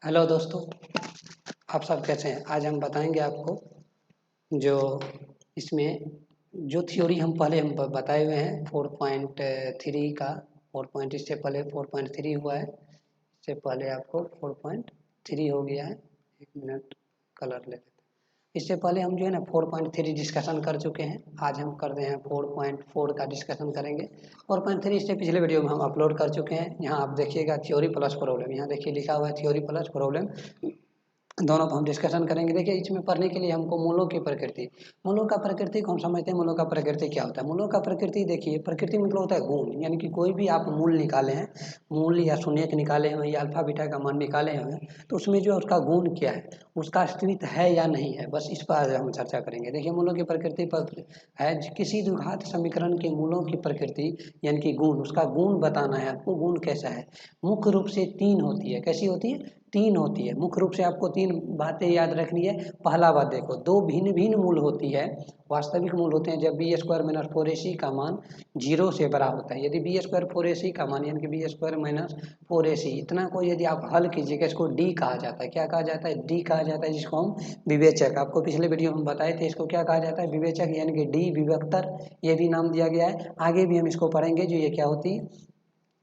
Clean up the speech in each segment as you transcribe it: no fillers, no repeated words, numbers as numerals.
Hello दोस्तों, आप सब कैसे हैं। आज हम बताएंगे आपको जो इसमें जो थ्योरी हम पहले बताए हुए हैं 4.3 का। 4 इससे पहले 4.3 हुआ है। इससे पहले आपको 4.3 हो गया है। एक मिनट कलर ले लेते हैं। इससे पहले हम जो है ना 4.3 डिस्कशन कर चुके हैं। आज हम कर रहे हैं 4.4 का डिस्कशन करेंगे। 4.3 इससे पिछले वीडियो में हम अपलोड कर चुके हैं। यहाँ आप देखिएगा थ्योरी प्लस प्रॉब्लम, यहाँ देखिए लिखा हुआ है थ्योरी प्लस प्रॉब्लम, दोनों को हम डिस्कशन करेंगे। देखिए इसमें पढ़ने के लिए हमको मूलों की प्रकृति, मूलों का प्रकृति को हम समझते हैं। मूलों का प्रकृति क्या होता है? मूलों का प्रकृति देखिए, प्रकृति मतलब होता है गुण, यानी कि कोई भी आप मूल निकाले हैं, मूल या शून्यक निकाले हुए या अल्फा बीटा का मान निकाले हुए हैं, तो उसमें जो उसका गुण क्या है, उसका अस्तित्व है या नहीं है, बस इस पर हम चर्चा करेंगे। देखिए मूलों की प्रकृति पर है, किसी द्विघात समीकरण के मूलों की प्रकृति यानी कि गुण, उसका गुण बताना है आपको। गुण कैसा है? मुख्य रूप से 3 होती है। कैसी होती है? 3 होती है। मुख्य रूप से आपको 3 बातें याद रखनी है। पहला बात देखो, 2 भिन्न भिन्न मूल होती है। वास्तविक मूल होते हैं जब बी स्क्वायर माइनस 4ac का मान 0 से बड़ा होता है। यदि बी स्क्वायर 4ac का मान यानी कि बी स्क्वायर माइनस 4ac इतना को यदि आप हल कीजिएगा, इसको डी कहा जाता है। क्या कहा जाता है? डी कहा जाता है, जिसको हम विवेचक, आपको पिछले वीडियो में बताए थे, इसको क्या कहा जाता है? विवेचक, यानी कि डी विवेक्तर, ये भी नाम दिया गया है। आगे भी हम इसको पढ़ेंगे जो ये क्या होती है।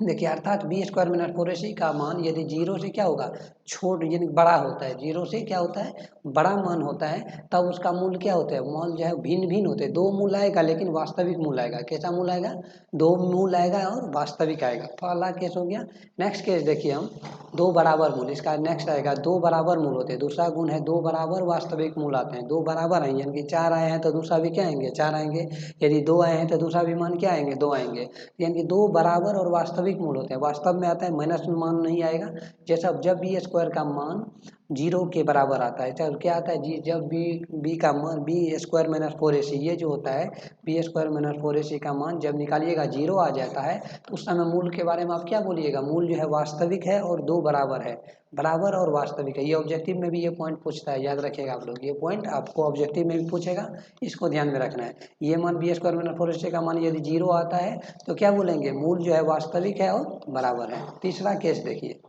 देखिए अर्थात बी स्क्वायर माइनस 4ac का मान यदि 0 से क्या होगा, छोट यानी बड़ा होता है, 0 से क्या होता है, बड़ा मान होता है, तब उसका मूल क्या होता है, मूल जो है भिन्न भिन्न होते हैं। 2 मूल आएगा लेकिन वास्तविक मूल आएगा। कैसा मूल आएगा? 2 मूल आएगा और वास्तविक आएगा। पहला केस हो गया। नेक्स्ट केस देखिए हम, 2 बराबर मूल, इसका नेक्स्ट आएगा 2 बराबर मूल होते हैं। दूसरा गुण है 2 बराबर वास्तविक मूल आते हैं। 2 बराबर आएंगे यानी कि 4 आए हैं तो दूसरा भी क्या आएंगे, 4 आएंगे। यदि 2 आए हैं तो दूसरा भी मान क्या आएंगे, 2 आएंगे। यानी कि 2 बराबर और वास्तविक मूल होते हैं। वास्तव में आता है, माइनस में मान नहीं आएगा। जैसा जब बी स्क्वायर का मान 0 के बराबर आता है, चाहे क्या आता है जी, जब बी का मान बी स्क्वायर माइनस 4ac, ये जो होता है बी स्क्वायर माइनस 4ac का मान जब निकालिएगा 0 आ जाता है, तो उस समय मूल के बारे में आप क्या बोलिएगा, मूल जो है वास्तविक है और 2 बराबर है। बराबर और वास्तविक है। ये ऑब्जेक्टिव में भी ये पॉइंट पूछता है, याद रखिएगा आप लोग। ये पॉइंट आपको ऑब्जेक्टिव में भी पूछेगा, इसको ध्यान में रखना है। ये मान बी स्क्वायर माइनस 4ac का मान यदि 0 आता है तो क्या बोलेंगे, मूल जो है वास्तविक है और बराबर है। तीसरा केस देखिए,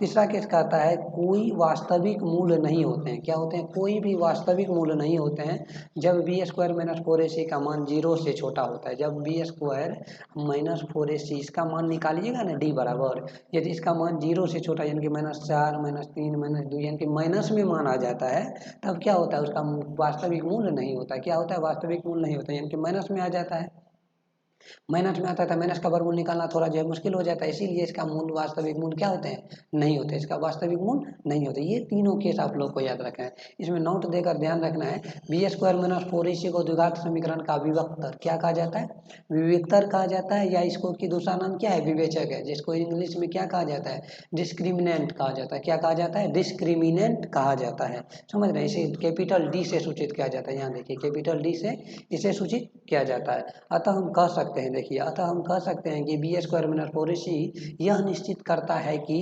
तीसरा केस कहता है कोई वास्तविक मूल नहीं होते हैं। क्या होते हैं? कोई भी वास्तविक मूल नहीं होते हैं जब बी स्क्वायर माइनस 4ac का मान 0 से छोटा होता है। जब बी स्क्वायर माइनस 4ac इसका मान निकालिएगा ना डी बराबर, यदि इसका मान 0 से छोटा यानी कि -4 -3 -2 यानी कि माइनस में मान आ जाता है, तब क्या होता है, उसका वास्तविक मूल नहीं होता। क्या होता है? वास्तविक मूल नहीं होता, यानी कि माइनस में आ जाता है। माइनस में आता था, माइनस का वर्गमूल निकालना थोड़ा जो है मुश्किल हो जाता है, इसीलिए इसका मूल वास्तविक मूल क्या होते हैं, नहीं होते। इसका वास्तविक मूल नहीं होते। ये तीनों केस आप लोग को याद रखना है। इसमें नोट देकर ध्यान रखना है। बी स्क्वायर माइनस 4ac को द्विघात समीकरण का विभक्तर क्या कहा जाता है? विवेक्तर कहा जाता है, या इसको की दूसरा नाम क्या है, विवेचक है, जिसको इंग्लिश में क्या कहा जाता है, डिस्क्रिमिनेंट कहा जाता है। क्या कहा जाता है? डिस्क्रिमिनेंट कहा जाता है। समझ रहे हैं? इसे कैपिटल डी से सूचित किया जाता है। यहाँ देखिए कैपिटल डी से इसे सूचित किया जाता है। अतः हम कह सकते हैं, देखिए अतः हम कह सकते हैं कि बी स्क्वायर माइनस 4ac यह निश्चित करता है कि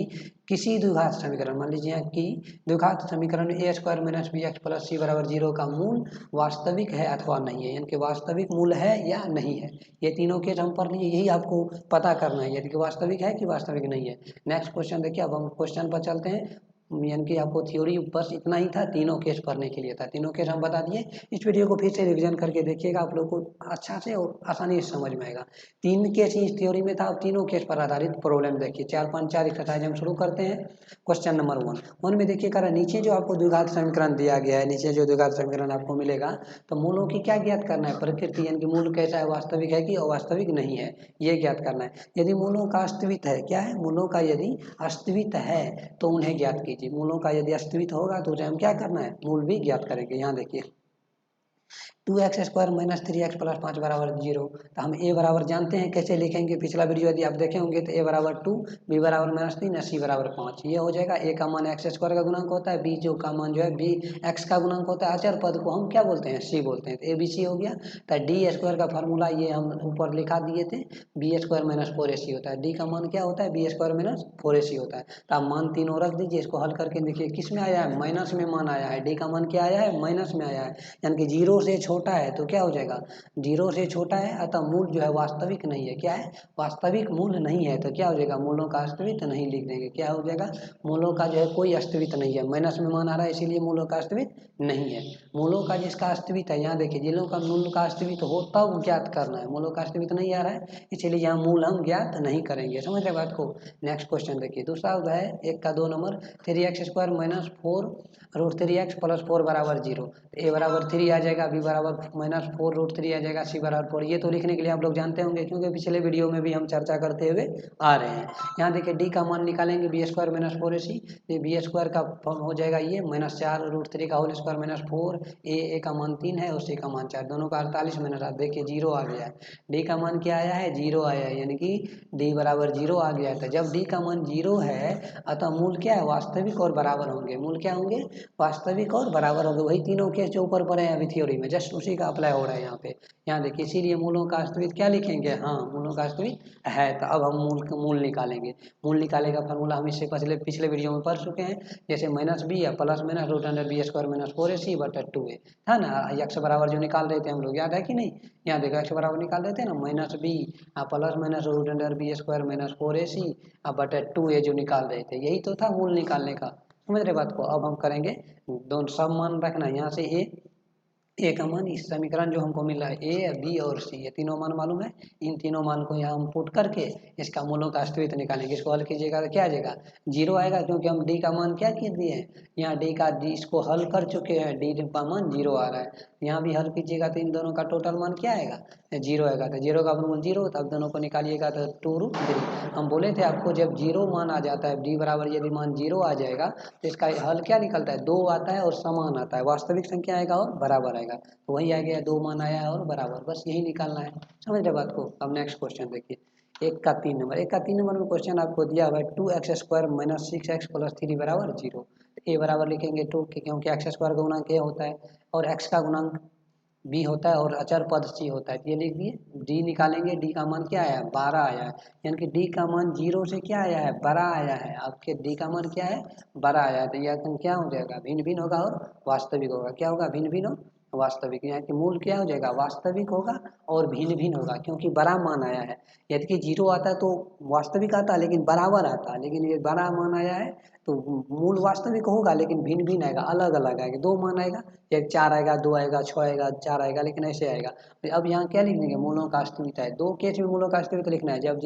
किसी द्विघात समीकरण, मान लीजिए कि द्विघात समीकरण a square minus b x plus c बराबर 0 का मूल वास्तविक है अथवा नहीं है, यानी कि वास्तविक मूल है या नहीं है। ये तीनों केस हम पढ़ लिए, यही आपको पता करना है, यदि कि वास्तविक है कि वास्तविक नहीं है। नेक्स्ट क्वेश्चन देखिए, अब हम क्वेश्चन पर चलते हैं। यानी कि आपको थ्योरी बस इतना ही था, तीनों केस पढ़ने के लिए था, तीनों केस हम बता दिए। इस वीडियो को फिर से रिवीजन करके देखिएगा, आप लोग को अच्छा से और आसानी से समझ में आएगा। 3 केस ही इस थ्योरी में था, अब तीनों केस पर आधारित प्रॉब्लम देखिए। 4.4 एक्सरसाइज हम शुरू करते हैं। क्वेश्चन नंबर 1 में देखिए करा, नीचे जो आपको द्विघात समीकरण दिया गया है, नीचे जो द्विघात समीकरण आपको मिलेगा, तो मूलों की क्या ज्ञात करना है, प्रकृति, यानी कि मूल कैसा है, वास्तविक है कि अवास्तविक नहीं है, ये ज्ञात करना है। यदि मूलों का अस्तित्व है, क्या है, मूलों का यदि अस्तित्व है तो उन्हें ज्ञात कीजिए। मूलों का यदि अस्तित्व होगा तो उसे हम क्या करना है, मूल भी ज्ञात करेंगे। यहाँ देखिए 2x square minus 3x plus 5 बराबर 0, तो हम a बराबर जानते हैं, कैसे लिखेंगे, पिछला वीडियो यदि आप देखे होंगे तो a बराबर 2, b बराबर -3 और c बराबर 5। ये हो जाएगा। a का मान x स्क्वायर का गुणांक होता है, b जो का मान जो है b x का गुणांक होता है। अचर पद को हम क्या बोलते हैं, c बोलते हैं। तो a b c हो गया। तो डी स्क्वायर का फार्मूला ये हम ऊपर लिखा दिए थे, बी स्क्वायर माइनस 4ac होता है। डी का मान क्या होता है, बी स्क्वायर माइनस 4ac होता है। तो आप मान तीनों रख दीजिए, इसको हल करके देखिए किस में आया है, माइनस में मान आया है। डी का मान क्या आया है, माइनस में आया है, यानी कि 0 से छोटा है तो क्या हो जाएगा, 0 से छोटा है अतः मूल जो है वास्तविक नहीं है। क्या है, वास्तविक मूल नहीं है, तो क्या हो जाएगा, मूलों का अस्तित्व नहीं लिख देंगे। क्या हो जाएगा, मूलों का जो है कोई अस्तित्व नहीं है, माइनस में मान आ रहा है इसीलिए मूलों का अस्तित्व नहीं है। मूलों का जिसका अस्तित्व है, यहाँ देखिए जिलों का मूल का अस्तित्व हो तब ज्ञात करना है, मूलों का अस्तित्व नहीं आ रहा है इसीलिए यहाँ मूल हम ज्ञात नहीं करेंगे। समझ रहे बात को। नेक्स्ट क्वेश्चन देखिए, दूसरा है 1 का 2 number, 3x² minus 4√3x plus 4 बराबर 0। ए बराबर 3 आ जाएगा, बी बराबर माइनस 4√3 आ जाएगा, सी बराबर 4। ये तो लिखने के लिए आप लोग जानते होंगे क्योंकि पिछले वीडियो में भी हम चर्चा करते हुए आ रहे हैं। यहाँ देखिए डी का मान निकालेंगे b² माइनस 4ac, b² का फॉर्म हो जाएगा ये माइनस 4√3 का होल स्क्वायर माइनस 4, ए का मान 3 है और सी का मान 4, दोनों का 48 माइनस 8, देखिए 0 आ गया है। डी का मान क्या आया है, 0 आया है, यानी कि डी बराबर 0 आ गया था। जब डी का मान 0 है अतः मूल क्या है, वास्तविक और बराबर होंगे। मूल क्या होंगे, वास्तविक और बराबर होंगे। वही तीनों केस जो ऊपर पड़े हैं अभी थ्योरी में, जस्ट उसी का अप्लाई हो रहा है यहाँ पे। यहाँ देखिए इसीलिए मूलों का अस्तित्व क्या लिखेंगे, हाँ मूलों का अस्तित्व है। तो अब हम मूल निकालेंगे। मूल निकाले का फॉर्मूला हम इससे पिछले वीडियो में पढ़ चुके हैं। जैसे माइनस बी या plus minus √b² minus 4ac बटा 2a था ना, एक्स बराबर जो निकाल रहे थे हम लोग, याद है कि नहीं। यहाँ देखो एक्स बराबर निकाल रहे थे ना, minus B plus minus √b² minus 4ac बटा 2a जो निकाल रहे थे, यही तो था मूल निकालने का। समझ रहे बात को। अब हम करेंगे दोनों सब मान रखना, यहाँ से ए का मान, इस समीकरण जो हमको मिला है ए बी और सी, ये तीनों मान मालूम है। इन तीनों मान को यहाँ हम पुट करके इसका मूलों का अस्तित्व निकालेंगे। इसको हल कीजिएगा तो क्या आ जाएगा, 0 आएगा, क्योंकि हम डी का मान क्या कर दिए हैं, यहाँ डी इसको हल कर चुके हैं, डी का मान 0 आ रहा है। यहाँ भी हल कीजिएगा तो इन दोनों का टोटल मान क्या आएगा, 0 आएगा। तो 0 का वर्गमूल 0, तब दोनों को निकालिएगा तो 2√3। हम बोले थे आपको जब 0 मान आ जाता है, डी बराबर यदि मान 0 आ जाएगा तो इसका हल क्या निकलता है, 2 आता है और समान आता है, वास्तविक संख्या आएगा और बराबर आएगा। तो वही आ गया, 2 मान आया है और बराबर, बस यही निकालना है। समझ रहे बात को। अब नेक्स्ट क्वेश्चन देखिए, 1 का 3 नंबर। 1 का 3 नंबर में क्वेश्चन आपको दिया हुआ है 2x² माइनस 6x प्लस 3 बराबर 0। ए बराबर लिखेंगे 2 क्योंकि x² का गुणांक ए होता है और x का गुणांक बी होता है और अचर पद सी होता है। ये लिख दिए। डी निकालेंगे, डी का मान क्या आया है, 12 आया है, यानी कि डी का मान 0 से क्या आया है, बड़ा आया है। आपके डी का मान क्या है, बड़ा आया है, तो यह क्या हो जाएगा, भिन्न भिन्न होगा और वास्तविक होगा। क्या होगा, भिन्न भिन्न हो वास्तविक, यहाँ की मूल क्या हो जाएगा, वास्तविक होगा और भिन्न भिन्न होगा, क्योंकि बड़ा मान आया है। यदि कि 0 आता है तो वास्तविक आता है लेकिन बराबर आता है, लेकिन ये बड़ा मान आया है तो मूल वास्तविक होगा लेकिन भिन्न भिन्न आएगा, अलग अलग आएगा। 2 मान आएगा, एक 4 आएगा, 2 आएगा, 6 आएगा, 4 आएगा, लेकिन ऐसे आएगा। अब यहाँ क्या लिख देंगे, मूलों का अस्तित्व है। 2 केस में मूलों का अस्तित्व लिखना है, जब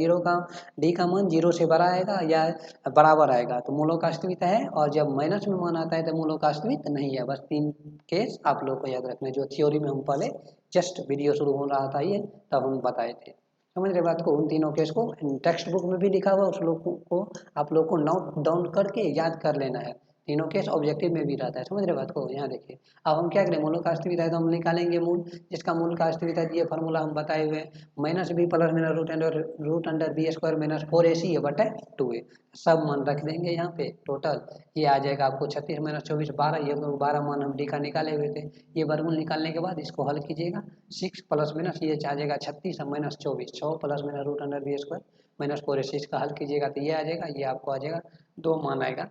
डी का मान 0 से बड़ा आएगा या बराबर आएगा तो मूलों का अस्तित्व है, और जब माइनस में मान आता है तो मूलों का अस्तित्व नहीं है। बस 3 केस आप लोग को याद रखना है, जो थ्योरी में हम पहले जस्ट वीडियो शुरू हो रहा था ये तब हम बताए थे। समझ रहे बात को। उन तीनों केस को टेक्स्ट बुक में भी लिखा हुआ, उस लोग को आप लोग को नोट डाउन करके याद कर लेना है। तीनों केस ऑब्जेक्टिव में भी रहता है। समझ रहे बात को। यहाँ देखिए अब हम क्या करें, मूलों का अस्तित्व है तो हम निकालेंगे मूल, जिसका मूल का अस्तित्व है ये फार्मूला हम बताए हुए minus B plus minus √b² minus 4ac है बटा 2a। सब मान रख देंगे यहाँ पे टोटल, ये आ जाएगा आपको 36 माइनस 24 12, ये 12 मान हम डी का निकाले हुए थे। ये वर्गमूल निकालने के बाद इसको हल कीजिएगा, 6 प्लस माइनस ये आ जाएगा 36 minus 24, 6 plus minus √b² minus 4ac, इसका हल कीजिएगा तो ये आ जाएगा, ये आपको आ जाएगा 2 मान आएगा।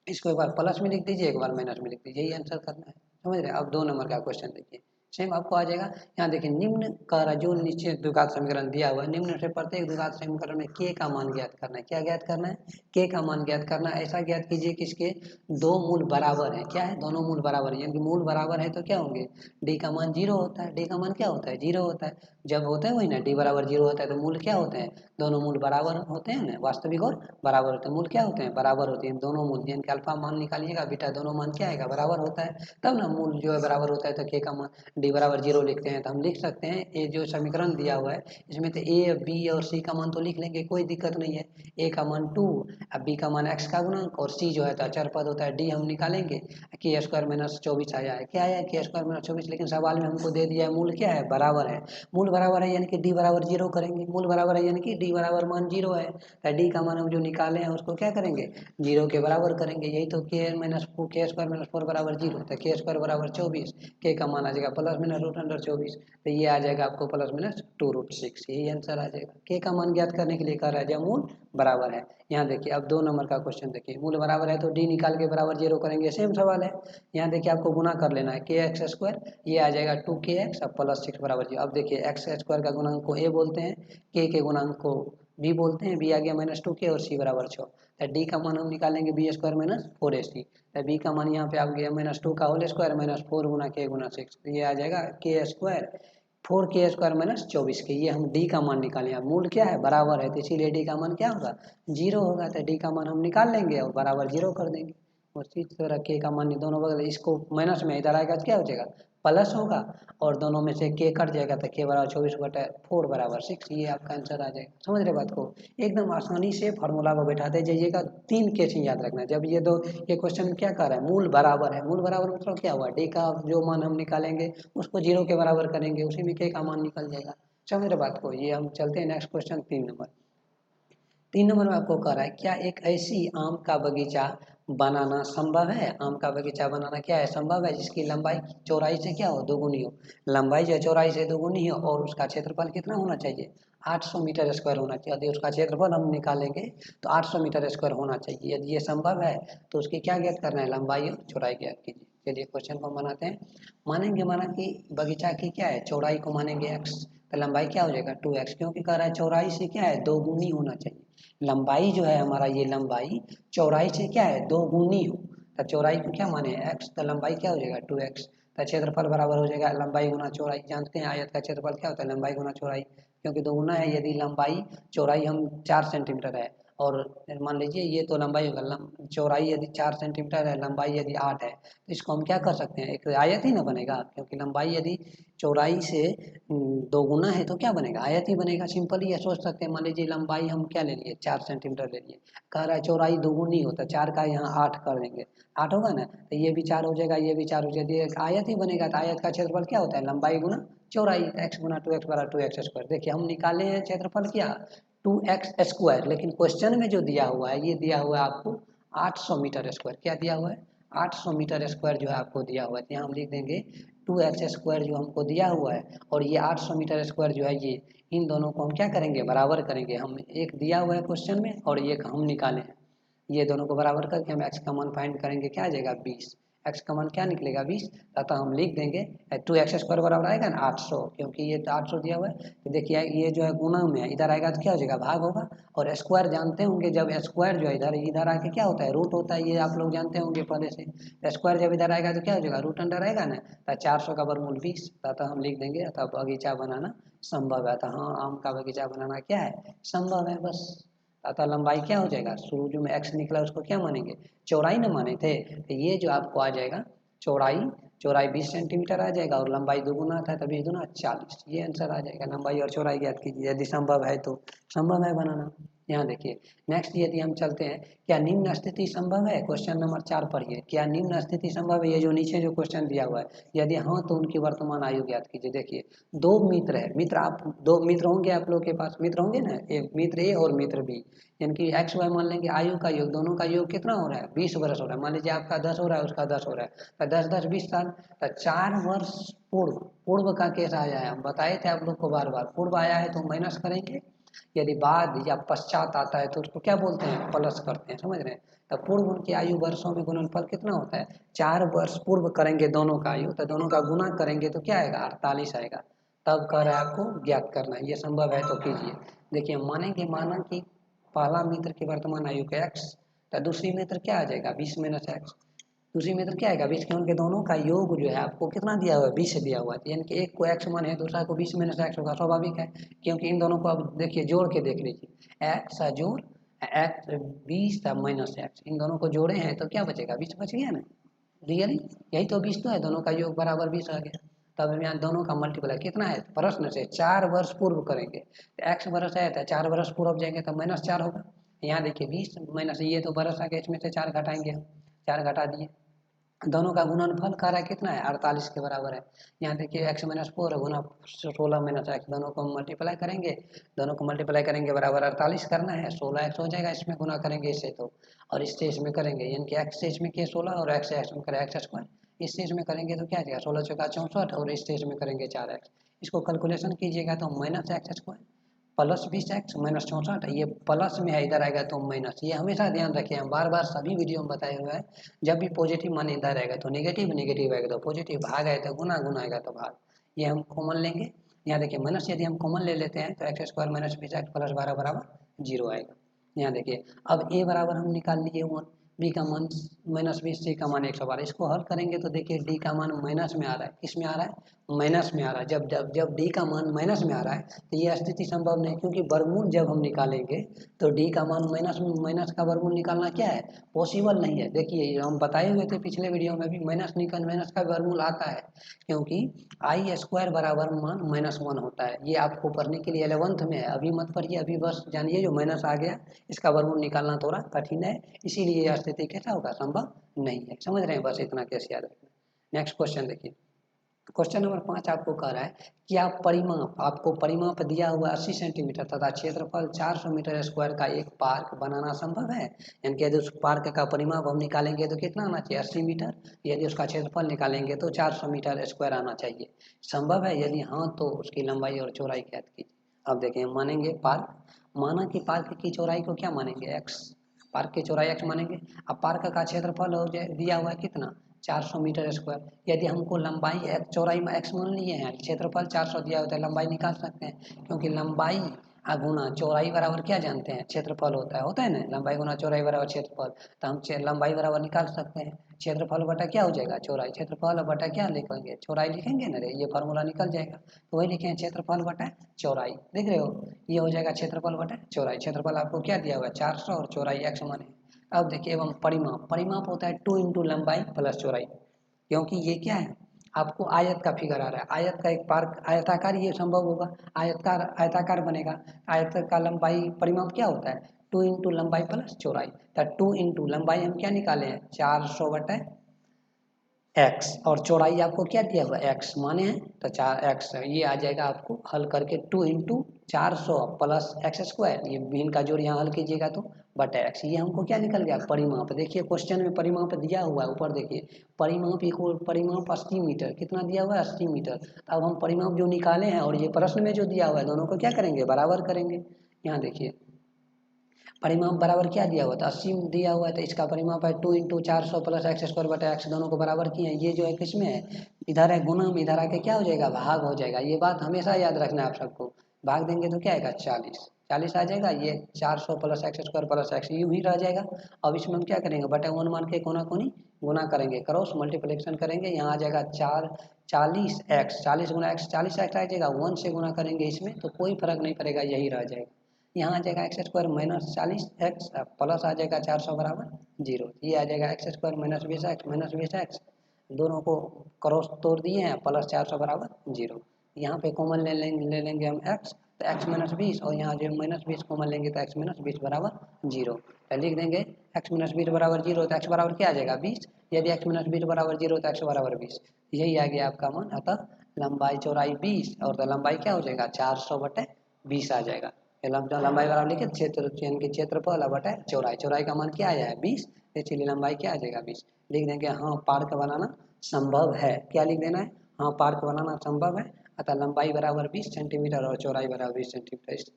इसको एक बार प्लस में लिख दीजिए, एक बार माइनस में लिख दीजिए, यही आंसर करना है। समझ रहे हैं। अब 2 नंबर का क्वेश्चन देखिए, सेम आपको आ जाएगा। यहाँ देखिए निम्न का जो नीचे द्विघात समीकरण दिया हुआ है, निम्न से प्रत्येक द्विघात समीकरण में के का मान ज्ञात करना है। क्या ज्ञात करना है, के का मान ज्ञात करना है। ऐसा ज्ञात कीजिए कि इसके 2 मूल बराबर है। क्या है, दोनों मूल बराबर है, यानी कि मूल बराबर है तो क्या होंगे, डी का मान 0 होता है। डी का मान क्या होता है, 0 होता है। जब होता है वही ना, डी बराबर 0 होता है तो मूल क्या होते हैं, दोनों मूल बराबर होते हैं ना, वास्तविक और बराबर होते हैं। मूल क्या होते हैं, बराबर होते हैं दोनों मूल, यानी कि अल्फा मान निकालिएगा, बीटा दोनों मान क्या आएगा, बराबर होता है, तब ना मूल जो है बराबर होता है। तो के का मान डी बराबर 0 लिखते हैं तो हम लिख सकते हैं, ये जो समीकरण दिया हुआ है इसमें तो ए बी और सी का मान तो लिख लेंगे, कोई दिक्कत नहीं है। ए का मान 2, अब बी का मान एक्स का गुणांक, और सी जो है तो अचर पद होता है, डी हम निकालेंगे। के² माइनस 24 आया है, क्या आया है, के² माइनस 24, लेकिन सवाल में हमको दे दिया है मूल क्या है, बराबर है। मूल बराबर है यानी कि डी बराबर 0 करेंगे, मूल बराबर है यानी कि डी बराबर मान 0 है, तो डी का मान हम जो निकाले हैं उसको क्या करेंगे, 0 के बराबर करेंगे। यही तो के माइनस के² -4 बराबर 0, तो के² बराबर 24, के का मान आ जाएगा प्लस माइनस √24, तो ये आ जाएगा आपको प्लस माइनस 2√6, यही आंसर आ जाएगा। के का मान ज्ञात करने के लिए कह रहा है जब मूल बराबर है। यहाँ देखिए अब 2 नंबर का क्वेश्चन देखिए, मूल बराबर है तो डी निकाल के बराबर 0 करेंगे, सेम सवाल है। यहाँ देखिए आपको गुना कर लेना है के एक्स स्क्वायर, ये आ जाएगा 2kx अब प्लस 6 बराबर 0। अब देखिए एक्स स्क्वायर का गुणांक को ए बोलते हैं, के गुणांक को बी बोलते हैं, बी आ गया -2k और सी बराबर 6। तो डी का मान हम निकालेंगे बी स्क्वायर माइनस 4ac, तो बी का मान यहाँ पे आ गया -2 का होल स्क्वायर माइनस 4 गुना के गुना 6, ये आ जाएगा के स्क्वायर 4k² माइनस 24 के। ये हम डी का मान निकालें, अब मूल क्या है बराबर है तो इसीलिए डी का मान क्या होगा 0 होगा, तो डी का मान हम निकाल लेंगे और बराबर 0 कर देंगे। उसी तरह के का मान दोनों बगल इसको माइनस में इधर आएगा तो क्या हो जाएगा प्लस होगा, और दोनों में से के कट जाएगा तो के बराबर 24/4 बराबर 6, ये आपका आंसर आ जाएगा। समझ रहे बात को, एकदम आसानी से फार्मूला को बैठाते जाइएगा। 3 केस याद रखना है जब ये ये क्वेश्चन क्या कर रहा है, मूल बराबर है, मूल बराबर मतलब क्या हुआ डी का जो मान हम निकालेंगे उसको 0 के बराबर करेंगे, उसी में के का मान निकल जाएगा। समझ रहे बात को, ये हम चलते हैं नेक्स्ट क्वेश्चन 3 नंबर। 3 नंबर में आपको कह रहा है क्या एक ऐसी आम का बगीचा बनाना संभव है, आम का बगीचा बनाना क्या है संभव है जिसकी लंबाई चौड़ाई से क्या हो दोगुनी हो, लंबाई जो चौड़ाई से दोगुनी हो और उसका क्षेत्रफल कितना होना चाहिए 800 मीटर स्क्वायर होना चाहिए। यदि उसका क्षेत्रफल हम निकालेंगे तो 800 मीटर स्क्वायर होना चाहिए। यदि ये संभव है तो उसकी क्या ज्ञात करना है, लंबाई और चौड़ाई ज्ञात कीजिए। चलिए क्वेश्चन को हम बनाते हैं। मानेंगे माना कि बगीचा की क्या है चौड़ाई को मानेंगे x, तो लंबाई क्या हो जाएगा 2x, क्योंकि कह रहा है चौड़ाई से क्या है दोगुनी होना चाहिए। लंबाई जो है हमारा ये लंबाई चौड़ाई से क्या है दोगुनी हो, तो चौड़ाई को क्या माने x, तो लंबाई क्या हो जाएगा 2x, तो क्षेत्रफल बराबर हो जाएगा लंबाई गुना चौड़ाई। जानते हैं आयत का क्षेत्रफल क्या होता है लंबाई गुना चौड़ाई, क्योंकि दोगुना है। यदि लंबाई चौड़ाई हम 4 सेंटीमीटर है और मान लीजिए ये तो लंबाई होगा, चौड़ाई यदि 4 सेंटीमीटर है लंबाई यदि 8 है तो इसको हम क्या कर सकते हैं एक आयत ही ना बनेगा, क्योंकि लंबाई यदि चौड़ाई से दोगुना है तो क्या बनेगा आयत ही बनेगा। सिंपल ये सोच सकते हैं, मान लीजिए लंबाई हम क्या ले लिए 4 सेंटीमीटर ले लिए, कह रहा है चौड़ाई दोगुनी होता है, 4 का यहाँ 8 कर देंगे, 8 होगा ना, तो ये भी 4 हो जाएगा ये भी 4 हो जाएगा, एक आयत ही बनेगा। तो आयत का क्षेत्रफल क्या होता है लंबाई गुना चौड़ाई, x गुना 2x बराबर 2x स्क्वायर। देखिए हम निकाले हैं क्षेत्रफल क्या 2x स्क्वायर, लेकिन क्वेश्चन में जो दिया हुआ है ये दिया हुआ है आपको 800 मीटर स्क्वायर, क्या दिया हुआ है 800 मीटर स्क्वायर जो है आपको दिया हुआ है। यहाँ हम लिख देंगे 2x स्क्वायर जो हमको दिया हुआ है और ये 800 मीटर स्क्वायर जो है ये, इन दोनों को हम क्या करेंगे बराबर करेंगे। हम एक दिया हुआ है क्वेश्चन में और एक हम निकाले हैं, ये दोनों को बराबर करके हम x का मान फाइंड करेंगे, क्या आ जाएगा 20, x का मान क्या निकलेगा 20, अतः हम लिख देंगे 2x स्क्वायर बराबर आएगा ना 800, क्योंकि ये 800 दिया हुआ है। तो देखिए ये जो है गुना में है, इधर आएगा तो क्या हो जाएगा भाग होगा, और स्क्वायर जानते होंगे जब स्क्वायर जो है इधर इधर आके क्या होता है रूट होता है, ये आप लोग जानते होंगे पहले से। स्क्वायर जब इधर आएगा तो क्या हो जाएगा रूट अंडर आएगा ना, तो 400 का वर्गमूल 20, अतः हम लिख देंगे अतः बगीचा बनाना संभव है। अतः हाँ आम का बगीचा बनाना क्या है संभव है बस। अतः लंबाई क्या हो जाएगा शुरू जो में x निकला उसको क्या मानेंगे चौड़ाई न माने थे, तो ये जो आपको आ जाएगा चौड़ाई, चौड़ाई 20 सेंटीमीटर आ जाएगा और लंबाई दोगुना था तो 20 दूना 40, ये आंसर आ जाएगा। लंबाई और चौड़ाई ज्ञात कीजिए, यदि संभव है तो संभव है बनाना। यहाँ देखिए नेक्स्ट यदि हम चलते हैं, क्या निम्न स्थिति संभव है, क्वेश्चन नंबर 4 पढ़िए, क्या निम्न स्थिति संभव है, ये जो नीचे जो क्वेश्चन दिया हुआ है यदि हाँ तो उनकी वर्तमान आयु ज्ञात कीजिए। देखिए 2 मित्र है, मित्र आप 2 मित्र होंगे आप लोग के पास, मित्र होंगे ना, एक मित्र ए और मित्र बी, यानी कि एक्स वाई मान लेंगे, आयु का योग दोनों का योग कितना हो रहा है 20 वर्ष हो रहा है। मान लीजिए आपका 10 हो रहा है उसका 10 हो रहा है, तो 10 10 20 साल, तो 4 वर्ष पूर्व, पूर्व का केस आया है, हम बताए थे आप लोग को बार बार, पूर्व आया है तो माइनस करेंगे, यदि बाद या पश्चात आता है तो उसको क्या बोलते हैं प्लस करते हैं, समझ रहे हैं। तो पूर्व उनकी आयु वर्षों में गुणनफल कितना होता है 4 वर्ष पूर्व करेंगे दोनों का आयु, तो दोनों का गुना करेंगे तो क्या आएगा 48 आएगा। तब कह रहा है आपको ज्ञात करना है, ये संभव है तो कीजिए। देखिए मानेंगे माना कि पहला मित्र की वर्तमान आयु का x, तो दूसरी मित्र क्या आ जाएगा 20 माइनस एक्स, दूसरी मित्र क्या आएगा 20, उनके दोनों का योग जो है आपको कितना दिया हुआ है 20 दिया हुआ है, यानी कि एक को x मान है दूसरा को 20 माइनस एक्स होगा, स्वाभाविक है। क्योंकि इन दोनों को अब देखिए जोड़ के देख लीजिए, x जोड़ x 20 माइनस एक्स, इन दोनों को जोड़े हैं तो क्या बचेगा 20 बच गया ना, रियली यही तो 20 तो है, दोनों का योग बराबर 20 आ गया। तब यहाँ दोनों का मल्टीप्लाई कितना है प्रश्न से 4 वर्ष पूर्व करेंगे, तो x वर्ष है तो 4 वर्ष पूर्व जाएंगे तो -4 होगा। यहाँ देखिए 20 माइनस ये तो वर्ष आ गया, इसमें से 4 घटाएंगे हम, 4 घटा दिए, दोनों का गुणनफल कह रहा है कितना है 48 के बराबर है। यहाँ देखिए x माइनस 4 गुना 16 माइनस एक्स, दोनों को मल्टीप्लाई करेंगे, दोनों को मल्टीप्लाई करेंगे बराबर 48 करना है, 16x हो जाएगा, इसमें गुना करेंगे इससे तो, और इससे इसमें करेंगे, यानी कि x से इसमें के 16 और x से इसमें करें x स्क्वायर, इससे इसमें करेंगे तो क्या आ जाएगा 16 चौका 64 और इससे इसमें करेंगे 4x, इसको कैलकुलेशन कीजिएगा तो माइनस एक्स स्क्वायर +20x -64, ये प्लस में है, इधर आएगा तो माइनस। ये हमेशा ध्यान रखें, हम बार बार सभी वीडियो में बताए हुए हैं, जब भी पॉजिटिव मान इधर आएगा तो नेगेटिव, नेगेटिव आएगा तो पॉजिटिव, भाग आए तो गुना, गुना आएगा तो भाग। ये हम कॉमन लेंगे, यहाँ देखिए माइनस यदि हम कॉमन ले लेते हैं तो x² -20x + 12 बराबर 0 आएगा। यहाँ देखिए अब a बराबर हम निकाल लिए 1, b का मान -20, c का मान 112। इसको हल करेंगे तो देखिए d का मान माइनस में आ रहा है, किस में आ रहा है, माइनस में आ रहा है। जब d का मान माइनस में आ रहा है तो ये स्थिति संभव नहीं, क्योंकि वर्गमूल जब हम निकालेंगे तो d का मान माइनस का वर्गमूल निकालना क्या है, पॉसिबल नहीं है। देखिए हम बताए हुए थे पिछले वीडियो में भी, माइनस का वर्गमूल आता है, क्योंकि i² बराबर मान -1 होता है। ये आपको पढ़ने के लिए 11th में है, अभी मत पढ़िए, अभी बस जानिए जो माइनस आ गया इसका वर्गमूल निकालना थोड़ा कठिन है, इसीलिए यह स्थिति कैसा होगा, संभव नहीं है। समझ रहे हैं, बस इतना कैसे याद रखना। नेक्स्ट क्वेश्चन देखिए, क्वेश्चन नंबर 5 आपको कह रहा है कि आपको परिमाप दिया हुआ 80 सेंटीमीटर तथा क्षेत्रफल 400 मीटर स्क्वायर का एक पार्क बनाना संभव है। यानी कि यदि उस पार्क का परिमाप हम निकालेंगे तो कितना आना चाहिए, 80 मीटर, यदि उसका क्षेत्रफल निकालेंगे तो 400 मीटर स्क्वायर आना चाहिए। संभव है, यदि हाँ तो उसकी लंबाई और चौड़ाई ज्ञात कीजिए। अब देखें, मानेंगे पार्क, माना कि पार्क की चौड़ाई को क्या मानेंगे, x, पार्क की चौड़ाई x मानेंगे। अब पार्क का क्षेत्रफल हो जाए दिया हुआ है कितना, 400 मीटर स्क्वायर। यदि हमको लंबाई चौड़ाई में x मान लिए हैं, क्षेत्रफल 400 दिया होता है, लंबाई निकाल सकते हैं, क्योंकि लंबाई गुना चौड़ाई बराबर क्या जानते हैं, क्षेत्रफल होता है ना, लंबाई गुना चौड़ाई बराबर क्षेत्रफल। तो हम लंबाई बराबर निकाल सकते हैं, क्षेत्रफल बटा क्या हो जाएगा, चौड़ाई, क्षेत्रफल बटा क्या लिखेंगे, चौड़ाई लिखेंगे ना रे, ये फार्मूला निकल जाएगा। तो वही लिखे हैं, क्षेत्रफल बटा चौड़ाई, देख रहे हो, ये हो जाएगा क्षेत्रफल बटा चौड़ाई। क्षेत्रफल आपको क्या दिया हुआ है, 400, और चौड़ाई x माने। अब देखिए, एवं परिमाप होता है 2 × लंबाई प्लस चौड़ाई, क्योंकि ये क्या है, आपको आयत का फिगर आ रहा है, आयत का एक पार्क आयताकार, ये संभव होगा, आयताकार बनेगा। आयत का लंबाई परिमाप क्या होता है, 2 × लंबाई प्लस चौड़ाई। तो 2 × लंबाई हम क्या निकाले हैं, 400 बटे x, और चौड़ाई आपको क्या दिया हुआ है, x माने हैं तो 4x, ये आ जाएगा आपको हल करके 2 × 400 प्लस x², ये बीन का जोड़ यहाँ हल कीजिएगा तो बटे x। ये हमको क्या निकल गया, परिमाप। देखिए क्वेश्चन में परिमाप दिया हुआ है, ऊपर देखिए, परिमाप 80 मीटर, कितना दिया हुआ है, 80 मीटर। अब हम परिमाप जो निकाले हैं और ये प्रश्न में जो दिया हुआ है, दोनों को क्या करेंगे, बराबर करेंगे। यहाँ देखिए परिमाप बराबर क्या दिया हुआ था, 80 दिया हुआ है, तो इसका परिमाप है 2 × 400 प्लस x² बटा x, दोनों को बराबर किए हैं। ये जो है किसमें है, इधर है गुना में, इधर आके क्या हो जाएगा, भाग हो जाएगा। ये बात हमेशा याद रखना है आप सबको, भाग देंगे तो क्या आएगा, 40 आ जाएगा। ये 400 प्लस x² प्लस x यूँ ही रह जाएगा। अब इसमें हम क्या करेंगे, बटे 1 मान के कोना कोनी गुना करेंगे, क्रॉस मल्टीप्लिकेशन करेंगे, यहाँ आ जाएगा 40x, 40 × x, 40x आ जाएगा, 1 से गुना करेंगे इसमें तो कोई फर्क नहीं पड़ेगा, यही रह जाएगा। यहाँ आ जाएगा x² -40x प्लस आ जाएगा 400 बराबर 0। ये आ जाएगा x² -20x, दोनों को क्रॉस तोड़ दिए हैं, प्लस 400 बराबर 0। यहाँ पे कॉमन ले लेंगे हम x, तो x -20, और यहाँ जो -20 कॉमन लेंगे तो x -20 बराबर 0। तो लिख देंगे x -20 बराबर 0, तो x बराबर क्या आ जाएगा, 20। यदि x -20 बराबर 0 तो x बराबर 20, यही आ गया आपका मान। अतः लंबाई चौड़ाई 20, और तो लंबाई क्या हो जाएगा, 400/20 आ जाएगा। लंबाई बराबर लिखे, यानी कि क्षेत्रफल बटा चौड़ाई, चौड़ाई का मान क्या आया है, 20, इसलिए लंबाई क्या आ जाएगा, 20। लिख देंगे हाँ पार्क बनाना संभव है, क्या लिख देना है, हाँ पार्क बनाना संभव है। अतः लंबाई बराबर 20 सेंटीमीटर और चौड़ाई बराबर 20 सेंटीमीटर।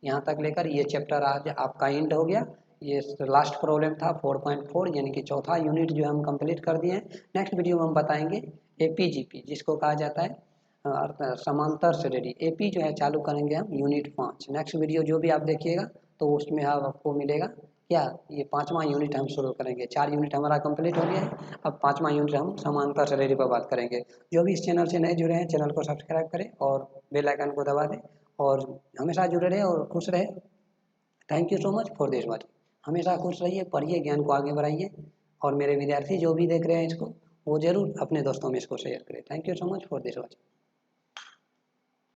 यहाँ तक लेकर ये चैप्टर आज आपका एंड हो गया। ये लास्ट प्रॉब्लम था 4.4, यानी कि चौथा यूनिट जो हम कंप्लीट कर दिए हैं। नेक्स्ट वीडियो में हम बताएंगे APGP, जिसको कहा जाता है समांतर श्रेणी। AP जो है चालू करेंगे हम यूनिट 5। नेक्स्ट वीडियो जो भी आप देखिएगा तो उसमें आपको मिलेगा क्या, ये 5वां यूनिट हम शुरू करेंगे। 4 यूनिट हमारा कंप्लीट हो गया है, अब 5वां यूनिट हम समांतर श्रेणी पर बात करेंगे। जो भी इस चैनल से नए जुड़े हैं, चैनल को सब्सक्राइब करें और बेल आइकन को दबा दें, और हमेशा जुड़े रहे और खुश रहे। Thank you so much for this watching. हमेशा खुश रहिए, पढ़िए, ज्ञान को आगे बढ़ाइए, और मेरे विद्यार्थी जो भी देख रहे हैं इसको, वो जरूर अपने दोस्तों में इसको शेयर करें। Thank you so much for this watching.